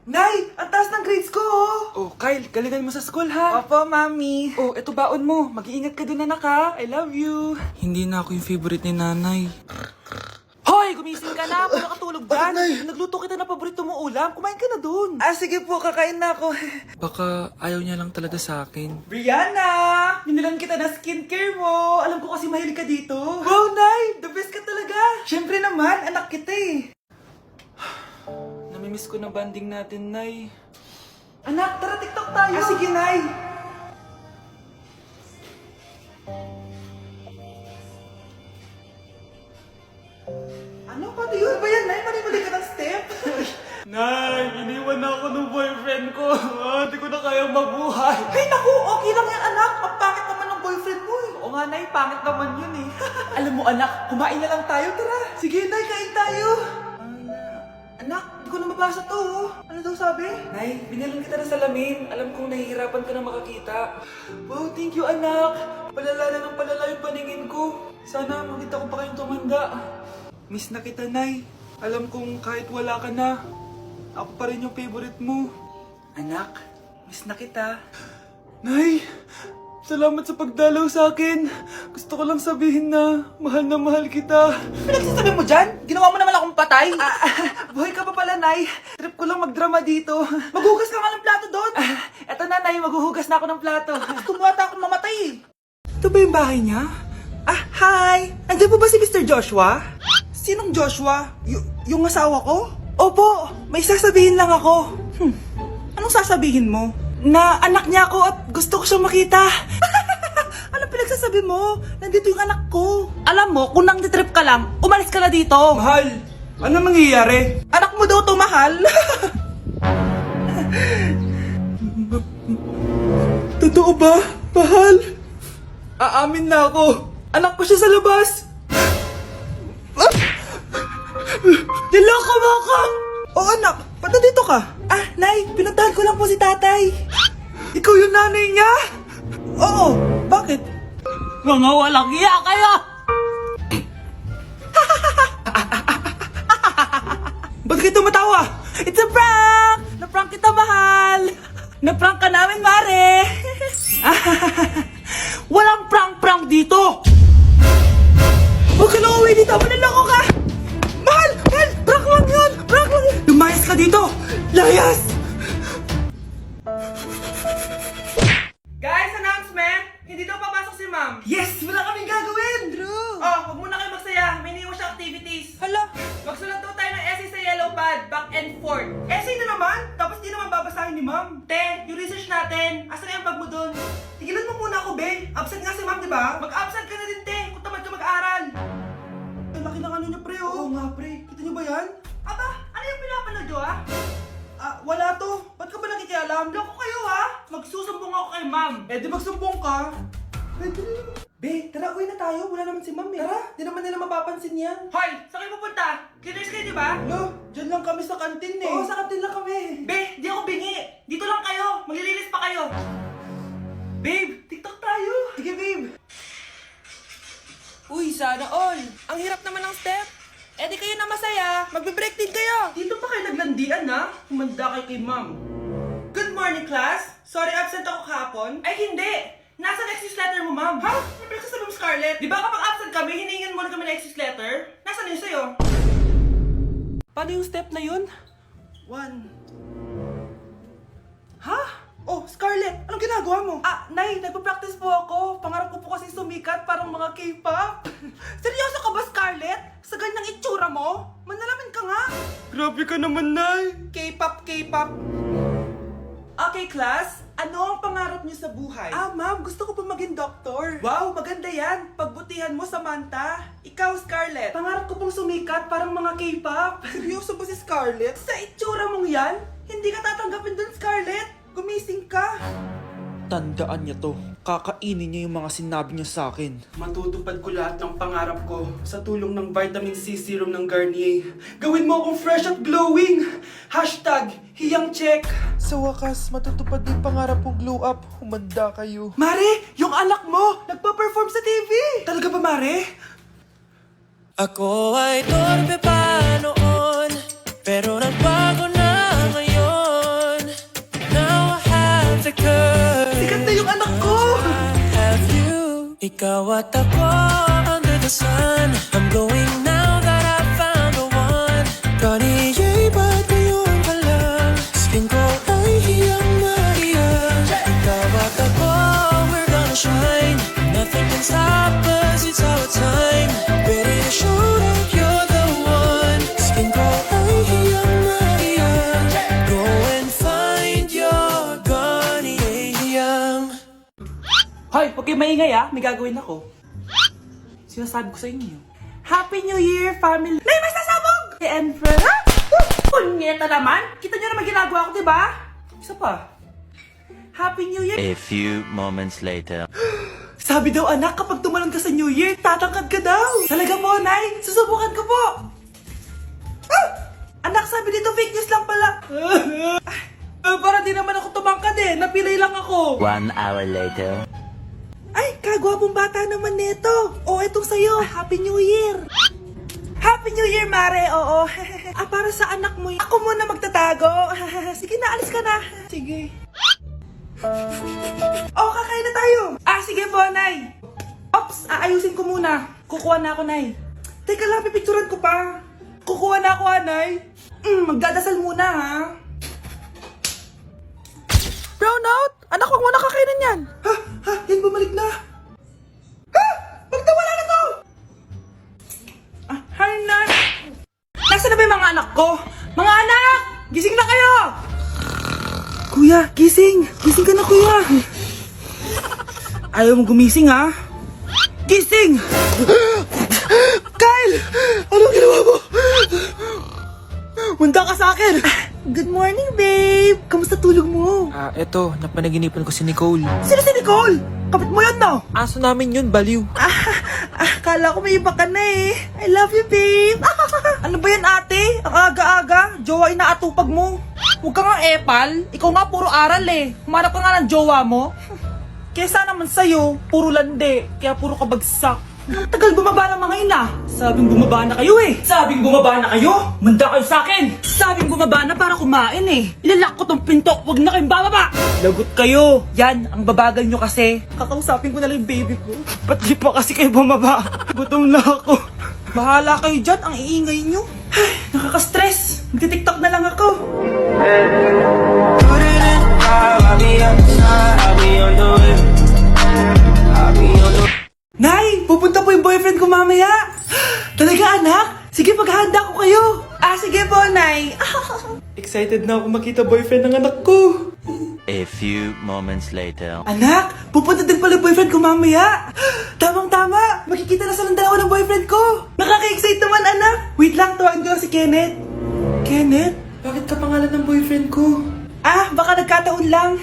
Nay, ang taas ng grades ko, oh! Oh, Kyle, galingan mo sa school, ha? Opo, Mami. Oh, eto baon mo. Mag-iingat ka dun, anak, ha? I love you. Hindi na ako yung favorite ni nanay. Hoy, gumising ka na. Puro ka tulog dyan. Nay? Nagluto kita na paborito mo ulam. Kumain ka na dun. Ah, sige po, kakain na ako. Baka ayaw niya lang talaga sa akin. Brianna! Binilan kita na skincare mo. Alam ko kasi mahilig ka dito. Wow, Nay! The best ka talaga. Siyempre naman, anak kita eh. Namimiss ko na banding natin, Nay. Anak, tara TikTok tayo. Ah, sige, Nay. Ano? Paano yun ba yan, Nay? Mali-mali ka ng step? Nay, iniwan na ako ng boyfriend ko. Hindi ko na kayang mabuhay. Ay, naku! Okay lang yan, anak. Ang pangit naman ng boyfriend mo eh. Oo nga, Nay. Pangit naman yun eh. Alam mo, anak, kumain na lang tayo. Tara. Sige, Nay. Kain tayo. Anak, di ko na mabasa to. Oh. Ano daw sabi? Nay, binilan kita ng salamin. Alam kong nahihirapan ka na makakita. Wow, thank you, anak. Palala na ng palala yung paningin ko. Sana makita ko pa kayong tumanda. Miss na kita, Nay. Alam kong kahit wala ka na, ako pa rin yung favorite mo. Anak, miss na kita. Nay, salamat sa pagdalaw sa akin. Gusto ko lang sabihin na mahal kita. Pinagsasabi mo dyan? Ginawa mo naman akong patay? Buhay ka pa pala, Nay. Trip ko lang magdrama dito. Maghugas ka nga ng plato doon. Eto na, Nay, maghuhugas na ako ng plato. Tumata akong mamatay eh. Ito ba yung bahay niya? Ah, hi! Andiyan po ba si Mr. Joshua? Sinong Joshua? Yung asawa ko? Opo, may sasabihin lang ako. Anong sasabihin mo? Na anak niya ako at gusto ko siyang makita. Anong pinagsasabi mo? Nandito yung anak ko. Alam mo, kung nang trip ka lang, umalis ka na dito. Mahal, ano nangyayari? Anak mo daw to, mahal. Totoo ba, mahal? Aamin na ako. Anak ko siya sa labas. Niloko mo ako! Oo, anak. Ba't nandito ka? Ah, Nay, pinuntahan ko lang po si tatay. Ikaw yung nanay niya? Oo, bakit? Mga walang iya kayo! Ba't kayo tumatawa? It's a prank! Na-prank kita, mahal! Na-prank ka namin, Mare! Walang prank-prank dito! Huwag ka lang uwi dito! Manaloko ka! Mahal! Mahal! Prank lang yun! Prank lang yun! Lumayas ka dito! Layas! Guys, announcement! Hindi daw papasok si ma'am. Yes! Wala kaming gagawin! True! Oh, huwag muna kayo magsaya. May iniwan siya activities. Hala! Magsulat daw tayo ng essay sa yellow pad, back and forth. Essay na naman? Tapos di naman babasahin ni ma'am. Te, yung research natin. Asan na yung bag mo dun? Tigilan mo muna ako, be. Absent nga si ma'am, di ba? Mag-absent ka na din, te. Kung tamad ka mag-aaral. Ang laki ng ano niya, pre, oh. Oo nga, pre. Kita niyo ba yan? Aba, ano yung pinapanood nyo, ah? Wala to. Ba't ka ba nakikialam? Loko kayo, ha? Magsusumbong ako kay ma'am. Eh, di magsumbong ka. Be, tara, uwi na tayo. Wala naman si ma'am, eh. Tara, di naman nila mapapansin yan. Hoy, saan kayo pupunta? Cleaners kayo, di ba? No, dyan lang kami sa kantin, eh. Oo, sa kantin lang kami. Be, di ako bingi. Dito lang kayo. Maglilinis pa kayo. Babe, TikTok tayo. Sige, babe. Uy, sana all. Ang hirap naman ng step. Eh di kayo na masaya. Magbe-break din kayo. Dito pa kayo naglandian, ha? Humanda kayo kay ma'am. Good morning, class. Sorry, absent ako kahapon. Ay, hindi. Nasa excuse letter mo, ma'am. Ha? Ano pinagsasabi mo, Scarlett? Di ba kapag absent kami, hiningan mo na kami ng excuse letter? Nasaan yun sa'yo? Paano yung step na yun? 1. Ha? Oh, Scarlett, anong ginagawa mo? Nay, nagpa-practice po ako. Pangarap ko po kasi sumikat parang mga K-pop. Seryoso ka ba, Scarlett? Sa ganyang itsura mo? Manalamin ka nga. Grabe ka naman, Nay. K-pop, K-pop. Okay, class. Ano ang pangarap niyo sa buhay? Ma'am, gusto ko pa maging doktor. Wow, maganda yan. Pagbutihan mo, Samantha. Ikaw, Scarlett. Pangarap ko pong sumikat parang mga K-pop. Seryoso ba si Scarlett? Sa itsura mong yan, hindi ka tatanggapin dun, Scarlett. Gumising ka. Tandaan niya to. Kakainin niya yung mga sinabi niya sa akin. Matutupad ko lahat ng pangarap ko sa tulong ng vitamin C serum ng Garnier. Gawin mo akong fresh at glowing! #hiyangcheck. Sa wakas, matutupad din pangarap kong glow up. Humanda kayo. Mare, yung anak mo, nagpa-perform sa TV! Talaga ba, Mare? Ako ay torpe pa noon, pero nagbago na ngayon. Ikaw at ako under the sun. I'm going now that I found the one. Kaniya'y ba't ngayon ka lang? Skin ko ay hiyang-mahiyang. Ikaw at ako, we're gonna shine. Nothing can stop us, it's our time. Ready to show that you're the one. Skin ko ay hiyang-mahiyang. Go and find your Kaniya'y. Hoy, huwag kayo maingay may gagawin ako. Sinasabi ko sa inyo. Happy New Year, family! Nay, mas nasabog! And friend, ha? Punyeta naman! Kita nyo naman ginagawa ko, diba? Isa pa. Happy New Year! A few moments later. Sabi daw anak, kapag tumalon ka sa New Year, tatangkad ka daw. Talaga po, Nay? Susubukan ko po. Ah! Anak, sabi dito fake news lang pala. Para di naman ako tumangkad napilay lang ako. 1 hour later. Ay, kagwapong bata naman neto. O, etong sa'yo. Happy New Year. Happy New Year, Mare. Oo. Para sa anak mo. Ako muna magtatago. Sige na, alis ka na. Sige. Kakain na tayo. Sige po, Nay. Ops, aayusin ko muna. Kukuha na ako, Nay. Teka lang, pipicturan ko pa. Kukuha na ako, Nay. Magdadasal muna, ha. Brownout! Anak, huwag mo na kakainin yan! Yan bumalik na. Magdawala na to. Hi, Nay. Nasaan na ba yung mga anak ko? Mga anak! Gising na kayo! Kuya, gising! Gising ka na, kuya! Ayaw mo gumising, ha? Gising! Kyle! Anong ginawa mo? Munda ka sa akin! Good morning, babe! Kamusta tulog mo? Eto, napanaginipan ko si Nicole. Sino si Nicole? Kapit mo yun, no? Aso namin yun, baliw. Kala ko may iba ka na I love you, babe. Ano ba yan, ate? Ang aga-aga. Jowa inaatupag mo. Huwag ka nga epal. Ikaw nga puro aral Humanap ka nga ng jowa mo. Kesa naman sa'yo, puro lande. Kaya puro kabagsak. Ang tagal bumaba ng mga ina. Sabing bumaba na kayo Sabing bumaba na kayo. Manda kayo sa akin. Sabing bumaba na para kumain Ilalak ko tong pinto. Huwag na kayong bababa. Lagot kayo. Yan, ang babagal nyo kasi. Kakausapin ko na lang yung baby ko. Ba't di pa kasi kayo bumaba? Gutom na ako. Bahala kayo dyan. Ang iingay nyo. Ay, nakaka-stress. Magti-tiktok na lang ako. Nay, pupunta po yung boyfriend ko mamaya. Talaga, anak? Sige, paghahanda ko kayo. Sige po, Nay. Excited na ako makita boyfriend ng anak ko. A few moments later. Anak, pupunta din pala yung boyfriend ko mamaya. Tamang-tama, makikita na silang dalawa ng boyfriend ko. Nakaka-excite naman, anak. Wait lang, tawagin ko lang si Kenneth. Kenneth? Bakit ka pangalan ng boyfriend ko? Baka nagkataon lang.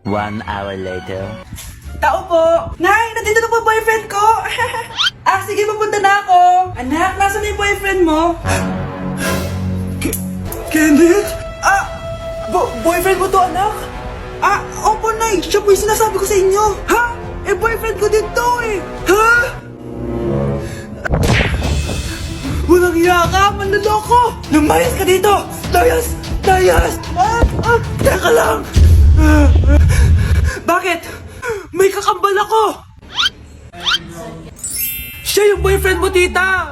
1 hour later. Tao po. Nay, nandito na po boyfriend ko. Sige, pupunta na ako. Anak, nasa na yung boyfriend mo? Kenneth? Boyfriend mo to, anak? Opo, Nay. Siya po yung sinasabi ko sa inyo. Ha? Boyfriend ko din to Ha? Walang hiya ka, manloloko. Lumayas ka dito. Layas! Layas! Teka lang. Bakit? May kakambal ako! Siya yung boyfriend mo, tita!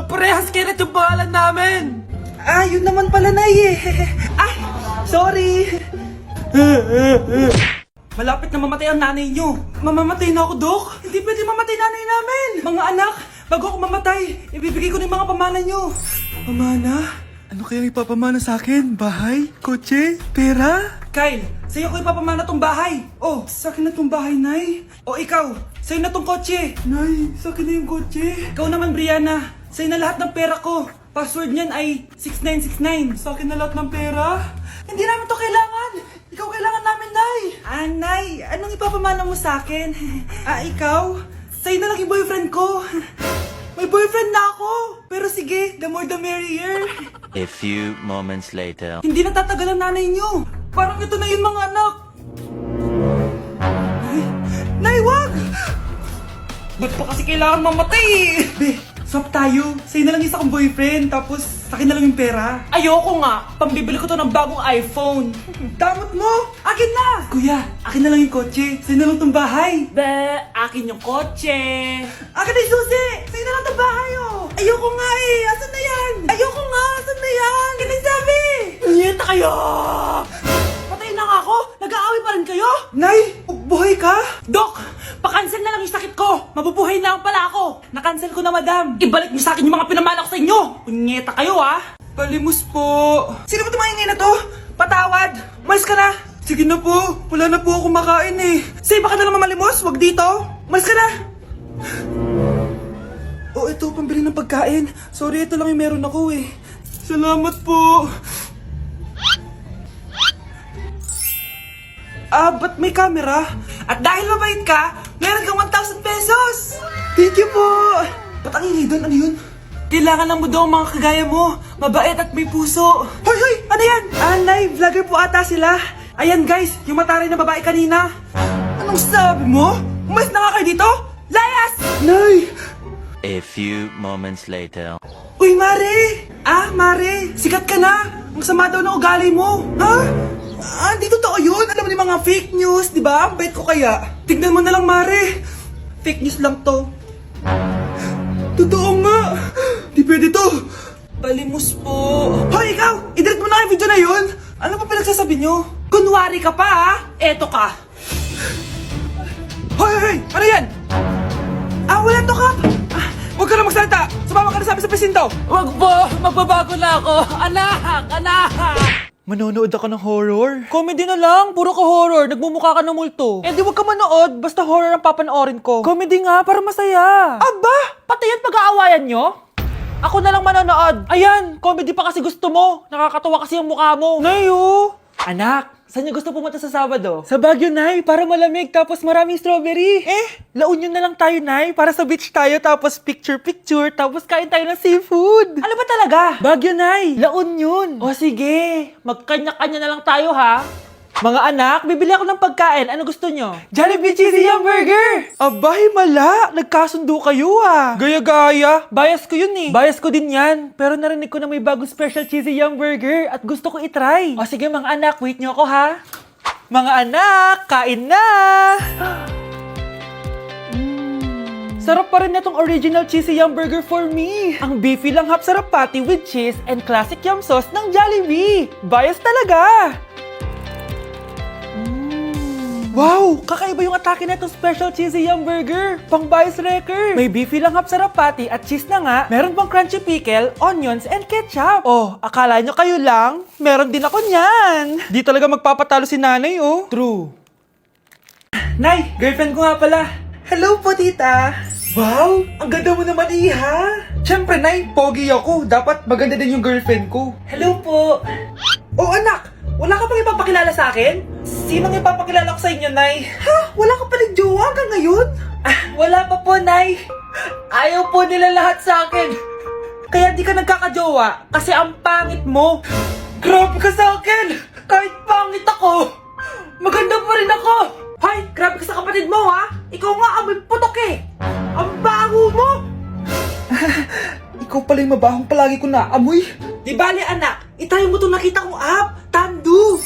Parehas Kenneth yung pangalan namin! Yun naman pala, Nay sorry! Malapit na mamatay ang nanay nyo. Mamamatay na ako, Dok. Hindi pwede mamatay nanay namin. Mga anak, bago ako mamatay, ibibigay ko na yung mga pamana nyo. Pamana? Ano kaya ipapamana sa akin? Bahay? Kotse? Pera? Kyle, sa'yo ko ipapamana tong bahay. Sa akin na tong bahay, Nay. Ikaw, sa'yo na tong kotse. Nay, sa akin na yung kotse. Ikaw naman, Brianna, sa'yo na lahat ng pera ko. Password niyan ay 6969. Sa akin na lahat ng pera? Hindi namin to kailangan. Ikaw kailangan namin, Nay. Nay, anong ipapamana mo sa akin? Ikaw? Sa'yo na lang yung boyfriend ko. May boyfriend na ako. Pero sige, the more the merrier. A few moments later. Hindi natatagal ang nanay niyo. Parang ito na yung mga anak. Nay, wag! Ba't pa kasi kailangan mamatay swap tayo. Sa'yo na lang isa kong boyfriend, tapos sa akin na lang yung pera. Ayoko nga. Pambibili ko to ng bagong iPhone. Damot mo! Akin na! Kuya, akin na lang yung kotse. Sa'yo na lang tong bahay. Be, akin yung kotse. Akin na yung susi! Sa'yo na lang tong bahay, oh! Ayoko nga eh! Asan na yan? Ayoko nga! Asan na yan? Akin na yung sabi! Nyeta kayo! Patay na nga ako! Nag-aaway pa rin kayo? Nay! Buhay ka? Dok, pakancel na lang yung sakit ko. Mabubuhay na lang pala ako. Nakancel ko na, madam. Ibalik niyo sa akin yung mga pinamala ko sa inyo. Nyeta kayo Palimus po. Sino ba tumahingin na to? Patawad! Malis ka na! Sige na po. Wala na po ako makain eh. Say, baka na lang mamalimos. Wag dito. Malis ka na! Oh, ito. Pambili ng pagkain. Sorry, ito lang yung meron ako eh. Salamat po. Ba't may camera? At dahil mabait ka, meron kang 1,000 pesos! Thank you po! Ba't ang ingay doon? Ano yun? Kailangan lang mo daw ang mga kagaya mo. Mabait at may puso. Hoy, hoy! Ano yan? Nay, vlogger po ata sila. Ayan guys, yung mataray na babae kanina. Anong sabi mo? Umalis na nga kayo dito? Layas! Nay! A few moments later. Uy, Mare! Mare! Sikat ka na! Ang sama daw ng ugali mo! Ha? Di totoo yun! Alam mo yung mga fake news, di ba? Ang bait ko kaya. Tignan mo na lang, Mare! Fake news lang to. Totoo nga! Di pwede to! Palimus po! Hoy, ikaw! I-delete mo na yung video na yun! Ano pa pinagsasabi nyo? Kunwari ka pa, Eto ka! Hoy, hoy! Ano yan? Wala to, Kap! Huwag ka na magsalita! Sumama ka na sa amin sa presinto! Wag po, magbabago na ako. Anak! Manonood ako ng horror. Comedy na lang, puro ka horror. Nagmumukha ka ng multo. Di wag ka manood, basta horror ang papanoorin ko. Comedy nga, para masaya. Aba! Pati yan pag-aawayan nyo? Ako na lang manonood. Ayan, comedy pa kasi gusto mo. Nakakatawa kasi yung mukha mo. Nayo! Anak, saan niyo gusto pumunta sa Sabado? Sa Baguio, Nay, para malamig tapos maraming strawberry. La Union na lang tayo, Nay, para sa beach tayo tapos picture-picture tapos kain tayo ng seafood. Ano ba talaga? Baguio, Nay, La Union. O sige, magkanya-kanya na lang tayo ha. Mga anak, Bibili ako ng pagkain. Ano gusto nyo? Jollibee Cheesy Yum Burger! Abay, mala! Nagkasundo kayo Gaya-gaya! Bias ko yun eh. Bias ko din yan. Pero narinig ko na may bagong special Cheesy Yum Burger at gusto ko itry. O sige mga anak, wait nyo ako ha. Mga anak, kain na! Sarap pa rin itong original Cheesy Yum Burger for me. Ang beefy lang hap sarap patty with cheese and classic yum sauce ng Jollibee. Bias talaga! Wow! Kakaiba yung atake na itong special cheesy yum burger. Pang bias wrecker. May beefy lang hap sarap patty at cheese na nga. Meron pang crunchy pickle, onions, and ketchup. Oh, akala nyo kayo lang? Meron din ako niyan. Di talaga magpapatalo si nanay, oh. True. Nay, girlfriend ko nga pala. Hello po, tita. Wow, ang ganda mo naman, iha. Siyempre, Nay, pogi ako. Dapat maganda din yung girlfriend ko. Hello po. Oh, anak. Wala ka pang ipapakilala sa akin? Sinong ipapakilala ko sa inyo, Nay? Ha? Wala ka palang jowa hanggang ngayon? Wala pa po, Nay. Ayaw po nila lahat sa akin. Kaya di ka nagkakajowa kasi ang pangit mo. Grabe ka sa akin! Kahit pangit ako, maganda pa rin ako! Hay! Grabe ka sa kapatid mo, ha? Ikaw nga amoy putok eh! Ang baho mo! Ikaw pala yung mabahong palagi ko na amoy. Di bali, anak. Itry mo itong nakita kong app. Tandu.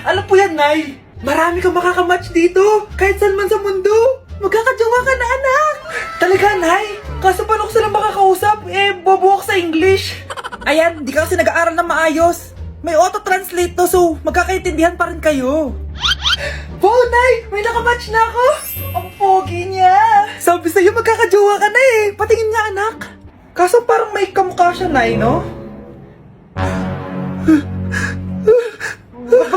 Alam po yan, Nay. Marami kang makakamatch dito. Kahit saan man sa mundo. Magkakajowa ka na, anak. Talaga, Nay? Kaso paano ko sila makakausap? Bobo ako sa English. Ayan, di ka kasi nag-aaral na maayos. May auto-translate to, so magkakaintindihan pa rin kayo. Wow, Nay! May nakamatch na ako! Ang pogi niya! Sabi sa'yo, magkakajowa ka na eh! Patingin nga, anak! Kaso parang may kamukha siya, Nay, no?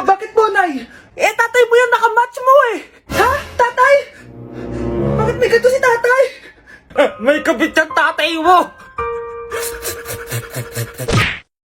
Bakit mo, Nay? Tatay mo yan, nakamatch mo eh! Ha? Tatay? Bakit may ganito si tatay? May kabit yung tatay mo!